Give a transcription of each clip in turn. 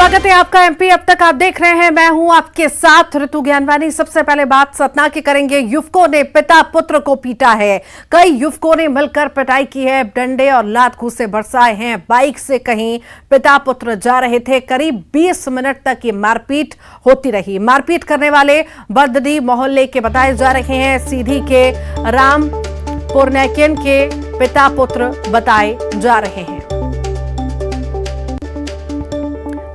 स्वागत है आपका एमपी अब तक आप देख रहे हैं। मैं हूं आपके साथ ऋतु ज्ञानवानी। सबसे पहले बात सतना की करेंगे। युवकों ने पिता पुत्र को पीटा है। कई युवकों ने मिलकर पिटाई की है। डंडे और लात घूंसे बरसाए हैं। बाइक से कहीं पिता पुत्र जा रहे थे। करीब 20 मिनट तक ये मारपीट होती रही। मारपीट करने वाले बर्दडी मोहल्ले के बताए जा रहे हैं। सीधी के रामपुर नैकेन के पिता पुत्र बताए जा रहे हैं।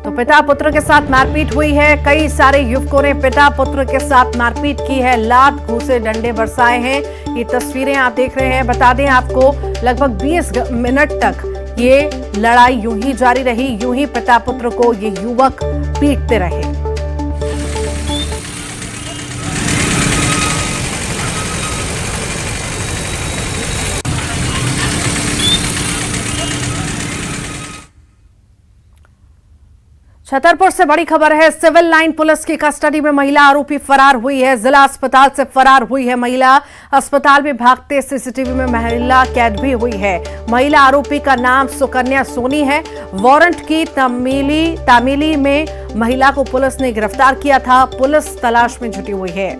पिता पुत्र के साथ मारपीट हुई है। कई सारे युवकों ने पिता पुत्र के साथ मारपीट की है। लात घूंसे डंडे बरसाए हैं। ये तस्वीरें आप देख रहे हैं। बता दें आपको लगभग 20 मिनट तक ये लड़ाई यूं ही जारी रही। यूं ही पिता पुत्र को ये युवक पीटते रहे। छतरपुर से बड़ी खबर है। सिविल लाइन पुलिस की कस्टडी में महिला आरोपी फरार हुई है। जिला अस्पताल से फरार हुई है महिला। अस्पताल में भागते सीसीटीवी में महिला कैद भी हुई है। महिला आरोपी का नाम सुकन्या सोनी है। वारंट की तामीली में महिला को पुलिस ने गिरफ्तार किया था। पुलिस तलाश में जुटी हुई है।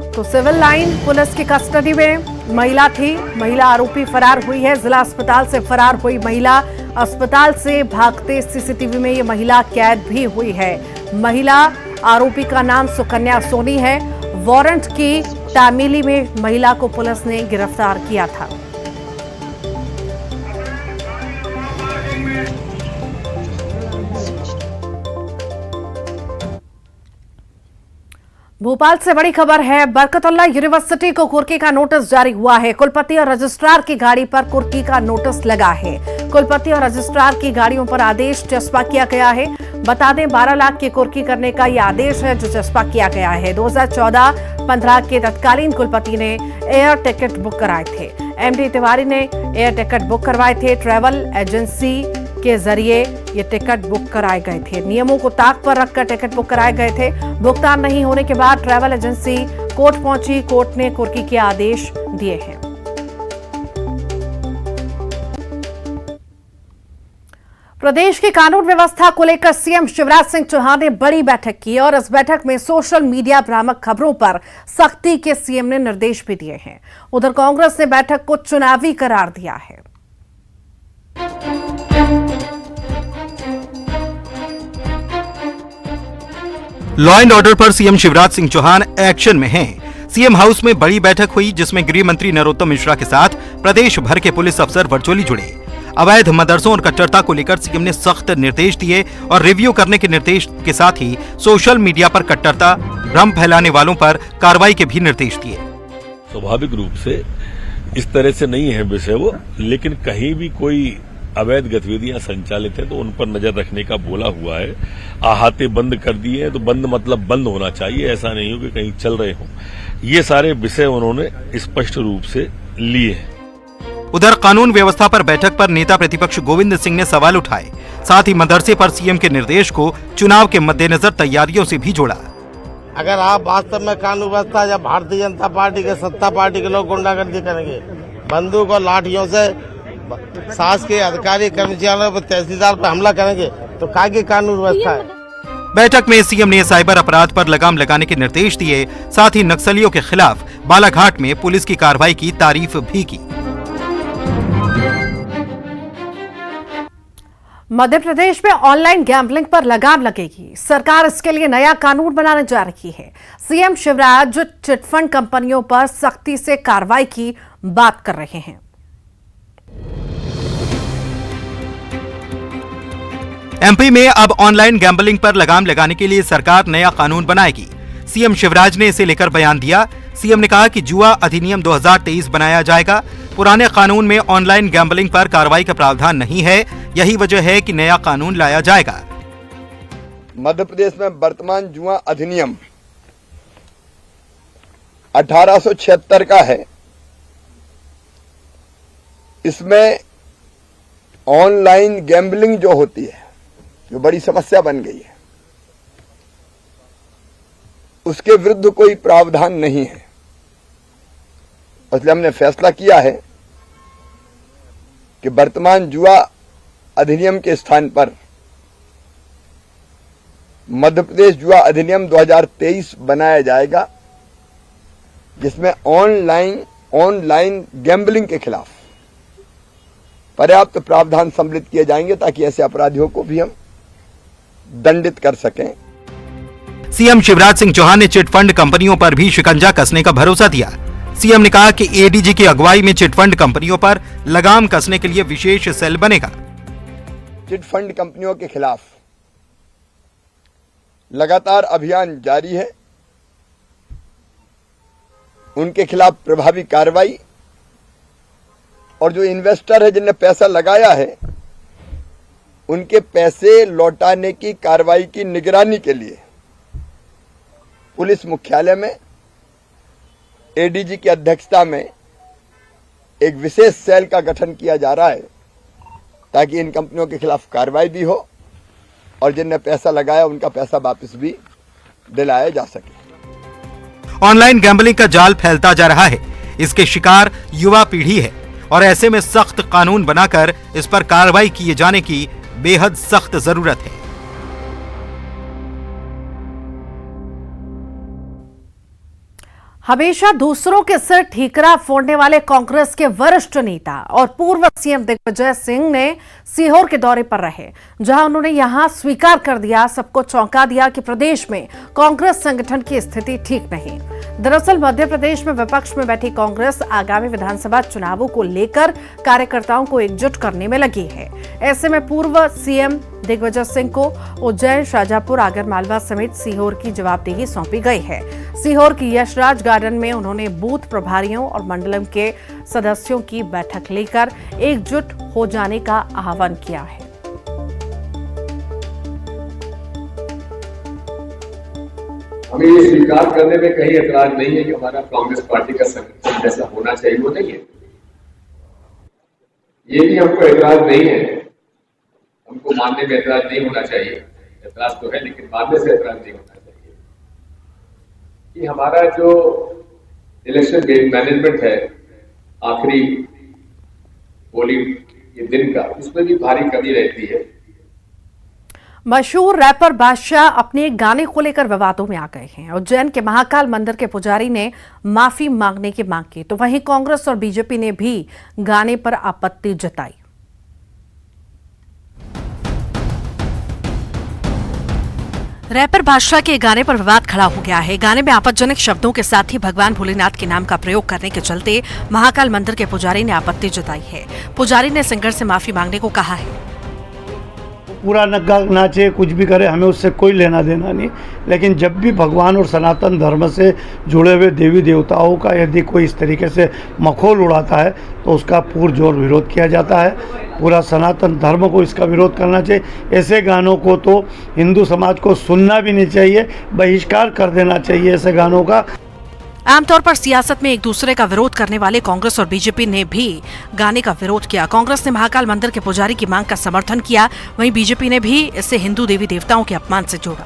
तो सिविल लाइन पुलिस की कस्टडी में महिला थी। महिला आरोपी फरार हुई है। जिला अस्पताल से फरार हुई महिला। अस्पताल से भागते सीसीटीवी में ये महिला कैद भी हुई है। महिला आरोपी का नाम सुकन्या सोनी है। वारंट की तामीली में महिला को पुलिस ने गिरफ्तार किया था। भोपाल से बड़ी खबर है। बरकतुल्ला यूनिवर्सिटी को कुर्की का नोटिस जारी हुआ है। कुलपति और रजिस्ट्रार की गाड़ी पर कुर्की का नोटिस लगा है। कुलपति और रजिस्ट्रार की गाड़ियों पर आदेश चस्पा किया गया है। बता दें 12 लाख की कुर्की करने का यह आदेश है जो चस्पा किया गया है। 2014-15 के तत्कालीन कुलपति ने एयर टिकट बुक कराए थे। एमडी तिवारी ने एयर टिकट बुक करवाए थे। ट्रैवल एजेंसी के जरिए ये टिकट बुक कराए गए थे। नियमों को ताक पर रखकर टिकट बुक कराए गए थे। भुगतान नहीं होने के बाद ट्रैवल एजेंसी कोर्ट पहुंची। कोर्ट ने कुर्की के आदेश दिए हैं। प्रदेश की कानून व्यवस्था को लेकर सीएम शिवराज सिंह चौहान ने बड़ी बैठक की और इस बैठक में सोशल मीडिया भ्रामक खबरों पर सख्ती के सीएम ने निर्देश भी दिए हैं। उधर कांग्रेस ने बैठक को चुनावी करार दिया है। लॉ एंड ऑर्डर पर सीएम शिवराज सिंह चौहान एक्शन में हैं। सीएम हाउस में बड़ी बैठक हुई जिसमें गृह मंत्री नरोत्तम मिश्रा के साथ प्रदेश भर के पुलिस अफसर वर्चुअली जुड़े। अवैध मदरसों और कट्टरता को लेकर सीएम ने सख्त निर्देश दिए और रिव्यू करने के निर्देश के साथ ही सोशल मीडिया पर कट्टरता भ्रम फैलाने वालों पर कार्रवाई के भी निर्देश दिए। स्वाभाविक रूप से इस तरह से नहीं है विषय वो, लेकिन कहीं भी कोई अवैध गतिविधियां संचालित है तो उन पर नजर रखने का बोला हुआ है। आहाते बंद कर दिए हैं तो बंद मतलब बंद होना चाहिए, ऐसा नहीं हो कि कहीं चल रहे हों। ये सारे विषय उन्होंने स्पष्ट रूप से लिए हैं। उधर कानून व्यवस्था पर बैठक पर नेता प्रतिपक्ष गोविंद सिंह ने सवाल उठाए। साथ ही मदरसे पर सीएम के निर्देश को चुनाव के मद्देनजर तैयारियों से भी जोड़ा। अगर आप वास्तव में कानून व्यवस्था या भारतीय जनता पार्टी के सत्ता पार्टी के लोग गुंडागर्दी करेंगे, बंदूक और लाठियों से शासकीय अधिकारी कर्मचारियों पर तहसीलदार पर हमला करेंगे तो कागी कानून व्यवस्था है। बैठक में सीएम ने साइबर अपराध पर लगाम लगाने के निर्देश दिए। साथ ही नक्सलियों के खिलाफ बालाघाट में पुलिस की कार्रवाई की तारीफ भी की। मध्य प्रदेश में ऑनलाइन गैम्बलिंग पर लगाम लगेगी। सरकार इसके लिए नया कानून बनाने जा रही है। सीएम शिवराज चिटफंड कंपनियों पर सख्ती से कार्रवाई की बात कर रहे हैं। एमपी में अब ऑनलाइन गैम्बलिंग पर लगाम लगाने के लिए सरकार नया कानून बनाएगी। सीएम शिवराज ने इसे लेकर बयान दिया। सीएम ने कहा कि जुआ अधिनियम 2023 बनाया जाएगा। पुराने कानून में ऑनलाइन गैम्बलिंग पर कार्रवाई का प्रावधान नहीं है। यही वजह है कि नया कानून लाया जाएगा। मध्य प्रदेश में वर्तमान जुआ अधिनियम 1876 का है। इसमें ऑनलाइन गैम्बलिंग जो होती है, जो बड़ी समस्या बन गई है, उसके विरुद्ध कोई प्रावधान नहीं है। इसलिए हमने फैसला किया है कि वर्तमान जुआ अधिनियम के स्थान पर मध्य प्रदेश जुआ अधिनियम 2023 बनाया जाएगा, जिसमें ऑनलाइन गैम्बलिंग के खिलाफ पर्याप्त प्रावधान सम्मिलित किए जाएंगे ताकि ऐसे अपराधियों को भी हम दंडित कर सकें। सीएम शिवराज सिंह चौहान ने चिटफंड कंपनियों पर भी शिकंजा कसने का भरोसा दिया। सीएम ने कहा कि एडीजी की अगुवाई में चिटफंड कंपनियों पर लगाम कसने के लिए विशेष सेल बनेगा। चिटफंड कंपनियों के खिलाफ लगातार अभियान जारी है। उनके खिलाफ प्रभावी कार्रवाई और जो इन्वेस्टर है जिनने पैसा लगाया है उनके पैसे लौटाने की कार्रवाई की निगरानी के लिए पुलिस मुख्यालय में एडीजी की अध्यक्षता में एक विशेष सेल का गठन किया जा रहा है ताकि इन कंपनियों के खिलाफ कार्रवाई भी हो और जिनने पैसा लगाया उनका पैसा वापस भी दिलाया जा सके। ऑनलाइन गैम्बलिंग का जाल फैलता जा रहा है। इसके शिकार युवा पीढ़ी है और ऐसे में सख्त कानून बनाकर इस पर कार्रवाई किए जाने की बेहद सख्त जरूरत है। हमेशा दूसरों के सिर ठीकरा फोड़ने वाले कांग्रेस के वरिष्ठ नेता और पूर्व सीएम दिग्विजय सिंह ने सीहोर के दौरे पर रहे, जहां उन्होंने यहां स्वीकार कर दिया, सबको चौंका दिया कि प्रदेश में कांग्रेस संगठन की स्थिति ठीक नहीं। दरअसल मध्य प्रदेश में विपक्ष में बैठी कांग्रेस आगामी विधानसभा चुनावों को लेकर कार्यकर्ताओं को एकजुट करने में लगी है। ऐसे में पूर्व सीएम दिग्विजय सिंह को उज्जैन, शाजापुर, आगरमालवा समेत सीहोर की जवाबदेही सौंपी गई है। सीहोर की यशराज गार्डन में उन्होंने बूथ प्रभारियों और मंडलम के सदस्यों की बैठक लेकर एकजुट हो जाने का आह्वान किया है। हमें ये स्वीकार करने में कहीं एतराज नहीं है कि हमारा कांग्रेस पार्टी का संगठन जैसा होना चाहिए वो नहीं है। ये भी हमको एतराज नहीं है, हमको मानने में एतराज नहीं होना चाहिए। एतराज तो है लेकिन मानने से एतराज नहीं होना चाहिए कि हमारा जो इलेक्शन मैनेजमेंट है आखिरी पोलिंग के दिन का, उसमें भी भारी कमी रहती है। मशहूर रैपर बादशाह अपने एक गाने को लेकर विवादों में आ गए हैं। उज्जैन के महाकाल मंदिर के पुजारी ने माफी मांगने की मांग की, तो वहीं कांग्रेस और बीजेपी ने भी गाने पर आपत्ति जताई। रैपर बादशाह के गाने पर विवाद खड़ा हो गया है। गाने में आपत्तिजनक शब्दों के साथ ही भगवान भोलेनाथ के नाम का प्रयोग करने के चलते महाकाल मंदिर के पुजारी ने आपत्ति जताई है। पुजारी ने सिंगर से माफी मांगने को कहा है। पूरा नग्गा नाचे, कुछ भी करे, हमें उससे कोई लेना देना नहीं, लेकिन जब भी भगवान और सनातन धर्म से जुड़े हुए देवी देवताओं का यदि कोई इस तरीके से मखौल उड़ाता है तो उसका पुरजोर विरोध किया जाता है। पूरा सनातन धर्म को इसका विरोध करना चाहिए। ऐसे गानों को तो हिंदू समाज को सुनना भी नहीं चाहिए, बहिष्कार कर देना चाहिए ऐसे गानों का। आमतौर पर सियासत में एक दूसरे का विरोध करने वाले कांग्रेस और बीजेपी ने भी गाने का विरोध किया। कांग्रेस ने महाकाल मंदिर के पुजारी की मांग का समर्थन किया, वहीं बीजेपी ने भी इसे हिंदू देवी देवताओं के अपमान से जोड़ा।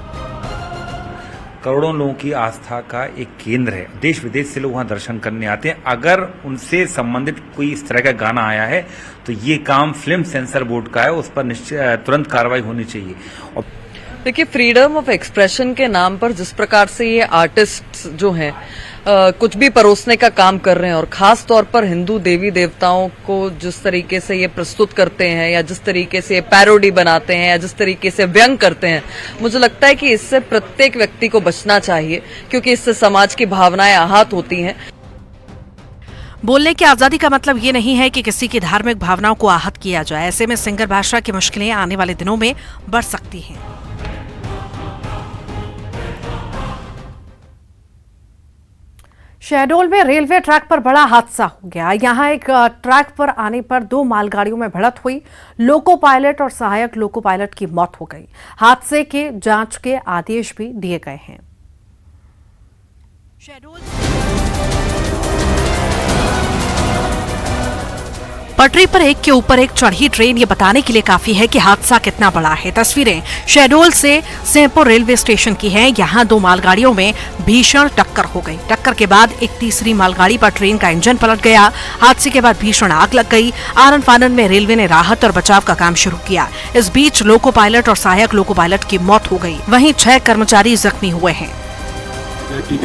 करोड़ों लोगों की आस्था का एक केंद्र है, देश विदेश से लोग वहां दर्शन करने आते हैं। अगर उनसे संबंधित कोई इस तरह का गाना आया है तो ये काम फिल्म सेंसर बोर्ड का है, उस पर तुरंत कार्रवाई होनी चाहिए। और देखिए, फ्रीडम ऑफ एक्सप्रेशन के नाम पर जिस प्रकार से ये आर्टिस्ट जो हैं कुछ भी परोसने का काम कर रहे हैं और खास तौर पर हिंदू देवी देवताओं को जिस तरीके से ये प्रस्तुत करते हैं या जिस तरीके से ये पैरोडी बनाते हैं या जिस तरीके से व्यंग करते हैं, मुझे लगता है कि इससे प्रत्येक व्यक्ति को बचना चाहिए, क्योंकि इससे समाज की भावनाएं आहत होती हैं। बोलने की आजादी का मतलब ये नहीं है कि किसी की धार्मिक भावनाओं को आहत किया जाए। ऐसे में सिंगर बादशाह की मुश्किलें आने वाले दिनों में बढ़ सकती हैं। शहडोल में रेलवे ट्रैक पर बड़ा हादसा हो गया। यहां एक ट्रैक पर आने पर दो मालगाड़ियों में भिड़ंत हुई। लोको पायलट और सहायक लोको पायलट की मौत हो गई। हादसे के जांच के आदेश भी दिए गए हैं। पटरी पर एक के ऊपर एक चढ़ी ट्रेन ये बताने के लिए काफी है कि हादसा कितना बड़ा है। तस्वीरें शहडोल से सिंहपुर रेलवे स्टेशन की हैं। यहाँ दो मालगाड़ियों में भीषण टक्कर हो गई। टक्कर के बाद एक तीसरी मालगाड़ी पर ट्रेन का इंजन पलट गया। हादसे के बाद भीषण आग लग गई। आनन फानन में रेलवे ने राहत और बचाव का काम शुरू किया। इस बीच लोको पायलट और सहायक लोको पायलट की मौत हो गई। वहीं 6 कर्मचारी जख्मी हुए हैं।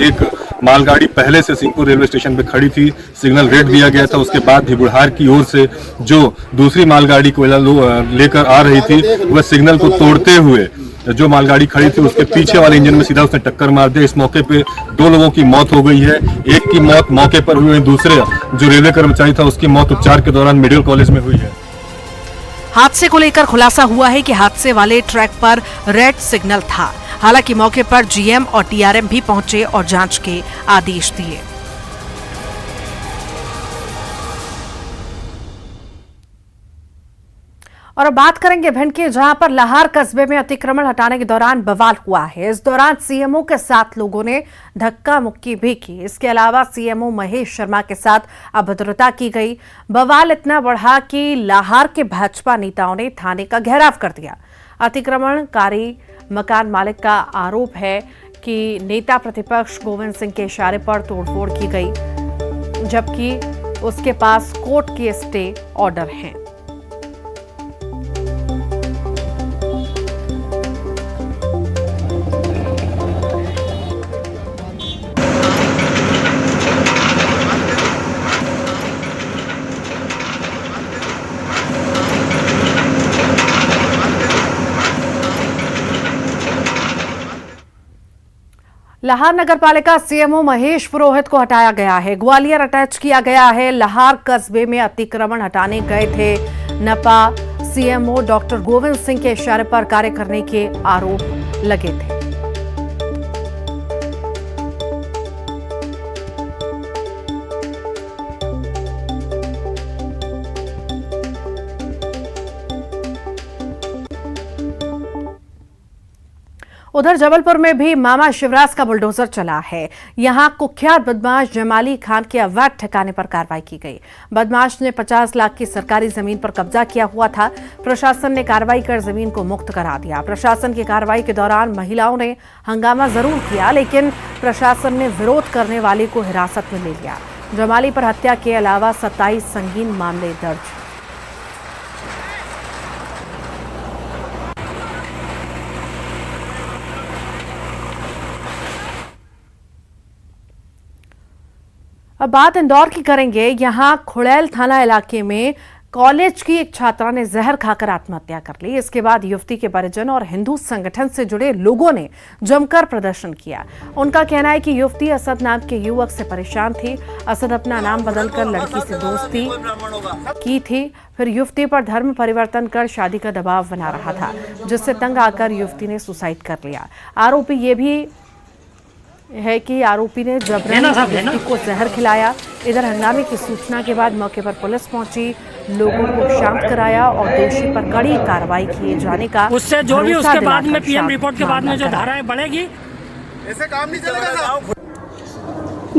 एक मालगाड़ी पहले से सिंहपुर रेलवे स्टेशन पे खड़ी थी, सिग्नल रेड दिया गया था। उसके बाद भी बुढ़ार की ओर से जो दूसरी मालगाड़ी को लेकर आ रही थी, वह सिग्नल को तोड़ते हुए जो मालगाड़ी खड़ी थी उसके पीछे वाले इंजन में सीधा उसने टक्कर मार दिया। इस मौके पे 2 लोगों की मौत हो गई है। एक की मौत मौके पर हुई है, दूसरे जो रेलवे कर्मचारी था उसकी मौत उपचार के दौरान मेडिकल कॉलेज में हुई है। हादसे को लेकर खुलासा हुआ है कि हादसे वाले ट्रैक पर रेड सिग्नल था। हालांकि मौके पर जीएम और टीआरएम भी पहुंचे और जांच के आदेश दिए। और अब बात करेंगे भिंड की, जहां पर लाहार कस्बे में अतिक्रमण हटाने के दौरान बवाल हुआ है। इस दौरान सीएमओ के साथ लोगों ने धक्का मुक्की भी की। इसके अलावा सीएमओ महेश शर्मा के साथ अभद्रता की गई। बवाल इतना बढ़ा कि लाहार के भाजपा नेताओं ने थाने का घेराव कर दिया। अतिक्रमणकारी मकान मालिक का आरोप है कि नेता प्रतिपक्ष गोविंद सिंह के इशारे पर तोड़फोड़ की गई, जबकि उसके पास कोर्ट के स्टे ऑर्डर हैं। लाहार नगरपालिका सीएमओ महेश पुरोहित को हटाया गया है। ग्वालियर अटैच किया गया है। लाहार कस्बे में अतिक्रमण हटाने गए थे नपा सीएमओ डॉक्टर गोविंद सिंह के इशारे पर कार्य करने के आरोप लगे थे। उधर जबलपुर में भी मामा शिवराज का बुलडोजर चला है। यहां कुख्यात बदमाश जमाली खान के अवैध ठिकाने पर कार्रवाई की गई। बदमाश ने 50 लाख की सरकारी जमीन पर कब्जा किया हुआ था। प्रशासन ने कार्रवाई कर जमीन को मुक्त करा दिया। प्रशासन की कार्रवाई के दौरान महिलाओं ने हंगामा जरूर किया, लेकिन प्रशासन ने विरोध करने वाले को हिरासत में ले लिया। जमाली पर हत्या के अलावा 27 संगीन मामले दर्ज। अब बात इंदौर की करेंगे। यहां खुड़ैल थाना इलाके में कॉलेज की एक छात्रा ने जहर खाकर आत्महत्या कर ली। इसके बाद युवती के परिजन और हिंदू संगठन से जुड़े लोगों ने जमकर प्रदर्शन किया। उनका कहना है कि युवती असद नाम के युवक से परेशान थी। असद अपना नाम बदलकर लड़की से दोस्ती की थी, फिर युवती पर धर्म परिवर्तन कर शादी का दबाव बना रहा था, जिससे तंग आकर युवती ने सुसाइड कर लिया। आरोपी ये भी है कि आरोपी ने जबरन युवती को जहर खिलाया। इधर हंगामे की सूचना के बाद मौके पर पुलिस पहुंची, लोगों को शांत कराया और दोषी पर कड़ी कार्रवाई किए जाने का उससे जो भी उसके बाद में पीएम रिपोर्ट के बाद में जो धाराएं बढ़ेगी, ऐसे काम नहीं चलेगा।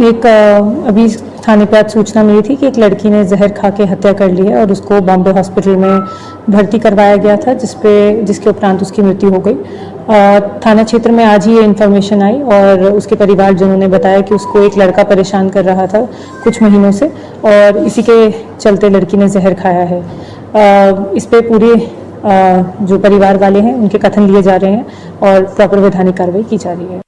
एक अभी थाने पे आज सूचना मिली थी कि एक लड़की ने जहर खा के हत्या कर ली है और उसको बॉम्बे हॉस्पिटल में भर्ती करवाया गया था, जिसके उपरांत उसकी मृत्यु हो गई। थाना क्षेत्र में आज ही ये इन्फॉर्मेशन आई और उसके परिवारजनों ने बताया कि उसको एक लड़का परेशान कर रहा था कुछ महीनों से और इसी के चलते लड़की ने जहर खाया है। इस पे पूरे जो परिवार वाले हैं उनके कथन लिए जा रहे हैं और प्रॉपर वैधानिक कार्रवाई की जा रही है।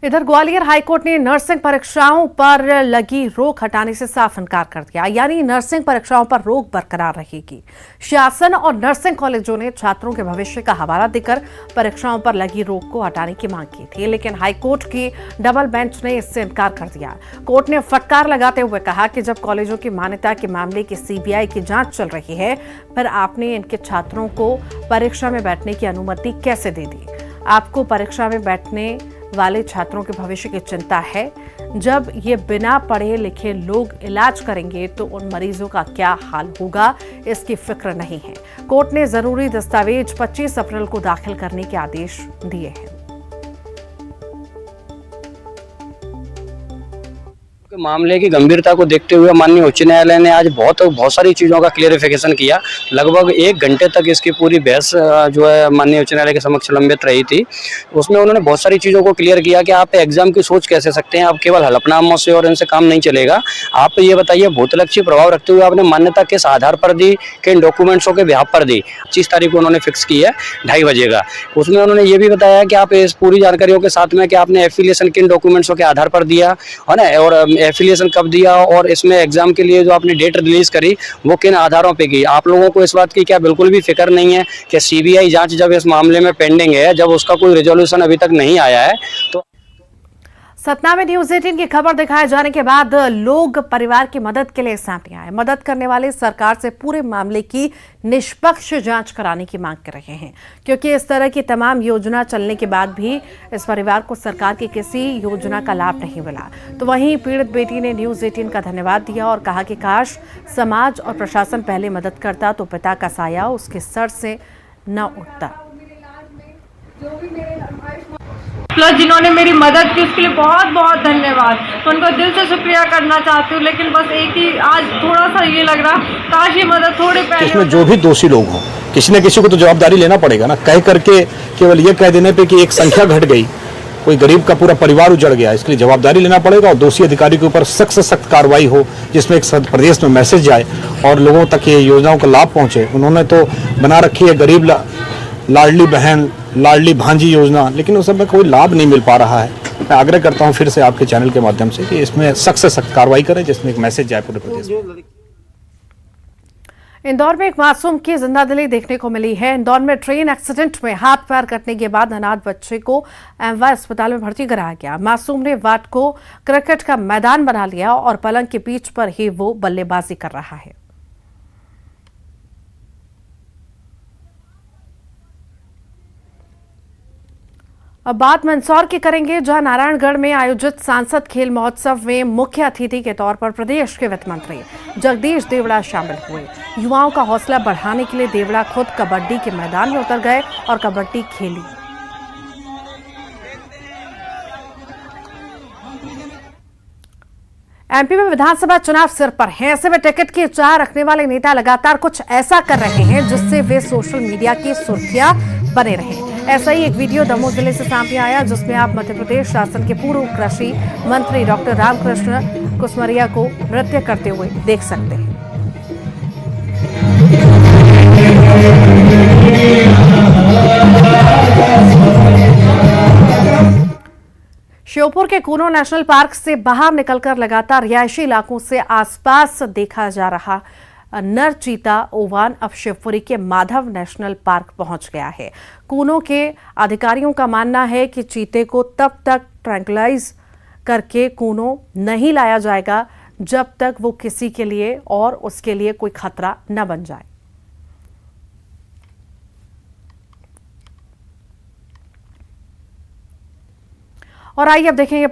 इधर ग्वालियर हाईकोर्ट ने नर्सिंग परीक्षाओं पर लगी रोक हटाने से साफ इनकार कर दिया, यानी नर्सिंग परीक्षाओं पर रोक बरकरार रहेगी। शासन और नर्सिंग कॉलेजों ने छात्रों के भविष्य का हवाला देकर परीक्षाओं पर लगी रोक को हटाने की मांग की थी, लेकिन हाईकोर्ट की डबल बेंच ने इससे इनकार कर दिया। कोर्ट ने फटकार लगाते हुए कहा कि जब कॉलेजों की मान्यता के मामले की सीबीआई की जांच चल रही है, फिर आपने इनके छात्रों को परीक्षा में बैठने की अनुमति कैसे दे दी? आपको परीक्षा में बैठने वाले छात्रों के भविष्य की चिंता है। जब ये बिना पढ़े लिखे लोग इलाज करेंगे तो उन मरीजों का क्या हाल होगा, इसकी फिक्र नहीं है। कोर्ट ने जरूरी दस्तावेज 25 अप्रैल को दाखिल करने के आदेश दिए हैं। मामले की गंभीरता को देखते हुए माननीय उच्च न्यायालय ने आज बहुत सारी चीज़ों का क्लियरिफिकेशन किया। लगभग 1 घंटे तक इसकी पूरी बहस जो है माननीय उच्च न्यायालय के समक्ष लंबित रही थी। उसमें उन्होंने बहुत सारी चीज़ों को क्लियर किया कि आप एग्जाम की सोच कैसे सकते हैं, आप केवल हलफनामों से और इनसे काम नहीं चलेगा। आप ये बताइए भूतलक्षी प्रभाव रखते हुए आपने मान्यता किस आधार पर दी, किन डॉक्यूमेंट्सों के बिहाफ पर दी। 25 तारीख को उन्होंने फिक्स की है 2:30 बजे का। उसमें उन्होंने ये भी बताया कि आप इस पूरी जानकारियों के साथ में कि आपने एफिलिएशन किन डॉक्यूमेंट्सों के आधार पर दिया है ना, और एफिलिएशन कब दिया, और इसमें एग्जाम के लिए जो आपने डेट रिलीज करी वो किन आधारों पे की। आप लोगों को इस बात की क्या बिल्कुल भी फिक्र नहीं है कि सीबीआई जांच जब इस मामले में पेंडिंग है, जब उसका कोई रिजोल्यूशन अभी तक नहीं आया है तो सतना में न्यूज 18 की खबर दिखाए जाने के बाद लोग परिवार की मदद के लिए सामने आए। मदद करने वाले सरकार से पूरे मामले की निष्पक्ष जांच कराने की मांग कर रहे हैं, क्योंकि इस तरह की तमाम योजना चलने के बाद भी इस परिवार को सरकार की किसी योजना का लाभ नहीं मिला। तो वहीं पीड़ित बेटी ने न्यूज 18 का धन्यवाद दिया और कहा कि काश समाज और प्रशासन पहले मदद करता तो पिता का साया उसके सर से न उठता। प्लस जिन्होंने मेरी मदद की उसके लिए बहुत बहुत धन्यवाद। तो उनको दिल से शुक्रिया करना चाहती हूँ, लेकिन बस एक ही आज थोड़ा सा ये लग रहा काश ये मदद थोड़ी पहले। इसमें जो भी दोषी लोग हों किसी न किसी को तो जवाबदारी लेना पड़ेगा ना। कह करके केवल ये कह देने पे कि एक संख्या घट गई, कोई गरीब का पूरा परिवार उजड़ गया, इसके लिए जवाबदारी लेना पड़ेगा और दोषी अधिकारी के ऊपर सख्त से सख्त कार्रवाई हो, जिसमें एक प्रदेश में मैसेज जाए और लोगों तक ये योजनाओं का लाभ पहुंचे। उन्होंने तो बना रखी है गरीब लाडली बहन, लाडली भांजी योजना, लेकिन उस सब में कोई लाभ नहीं मिल पा रहा है। मैं आग्रह करता हूं फिर से आपके चैनल के माध्यम से कि इसमें सख्त से सख्त कार्रवाई करें, जिसमें एक मैसेज जाए पूरे प्रदेश में। इंदौर में एक मासूम की जिंदादिली देखने को मिली है। इंदौर में ट्रेन एक्सीडेंट में हाथ पैर कटने के बाद अनाथ बच्चे को एमवाय अस्पताल में भर्ती कराया गया। मासूम ने वार्ड को क्रिकेट का मैदान बना लिया और पलंग की पीठ पर ही वो बल्लेबाजी कर रहा है। अब बात मंदसौर की करेंगे, जहां नारायणगढ़ में आयोजित सांसद खेल महोत्सव में मुख्य अतिथि के तौर पर प्रदेश के वित्त मंत्री जगदीश देवड़ा शामिल हुए। युवाओं का हौसला बढ़ाने के लिए देवड़ा खुद कबड्डी के मैदान में उतर गए और कबड्डी खेली। एमपी में विधानसभा चुनाव सिर पर है, ऐसे में टिकट की चाह रखने वाले नेता लगातार कुछ ऐसा कर रहे हैं जिससे वे सोशल मीडिया की सुर्खियां बने रहे। ऐसा ही एक वीडियो दमोह जिले से सामने आया, जिसमें आप मध्य प्रदेश शासन के पूर्व कृषि मंत्री डॉक्टर रामकृष्ण कुसमरिया को नृत्य करते हुए देख सकते हैं। श्योपुर के कूनो नेशनल पार्क से बाहर निकलकर लगातार रिहायशी इलाकों से आसपास देखा जा रहा नर चीता ओवान अब शिवपुरी के माधव नेशनल पार्क पहुंच गया है। कूनो के अधिकारियों का मानना है कि चीते को तब तक ट्रैंकुलाइज करके कूनो नहीं लाया जाएगा जब तक वो किसी के लिए और उसके लिए कोई खतरा न बन जाए। और आइए अब देखेंगे